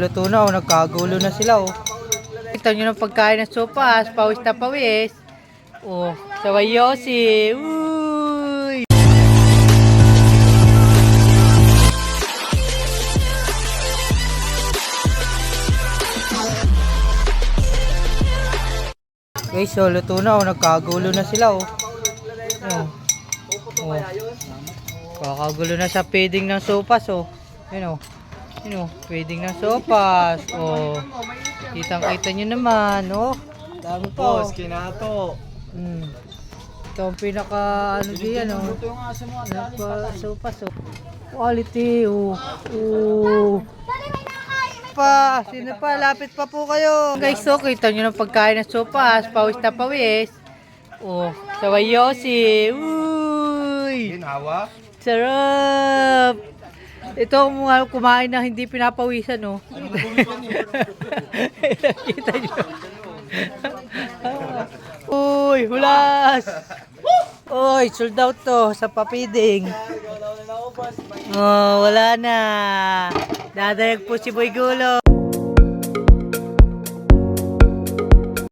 Luto na oh, nagkagulo na sila oh. Kita nyo ng pagkain ng sopas, pawis na pawis. Oh, saway Yossi. Uy! Guys, so luto na oh, nagkagulo na sila oh. Oh. Oh. Kakagulo na sa feeding ng sopas oh. Yun oh. Yun oh, feeding ng sopas. Oh. Kitang-kita nyo naman, oh. Dami pa, oh. Boss, kinato. Ito ang pinaka, ano diyan, oh. Sopas, oh. Quality, oh. Oh. Pa, sino pa? Lapit pa po kayo. Guys, so, kita nyo ng pagkain ng sopas. Pawis na pawis. Oh, saway Yossi. Uy! Ginawa? Sarap! Ito ang mga kumain na hindi pinapawisan, no? Kita nyo. Uy, hulas! Uy, sold out to sa papiding. Oh, wala na. Dadayag po si Boy Gulo.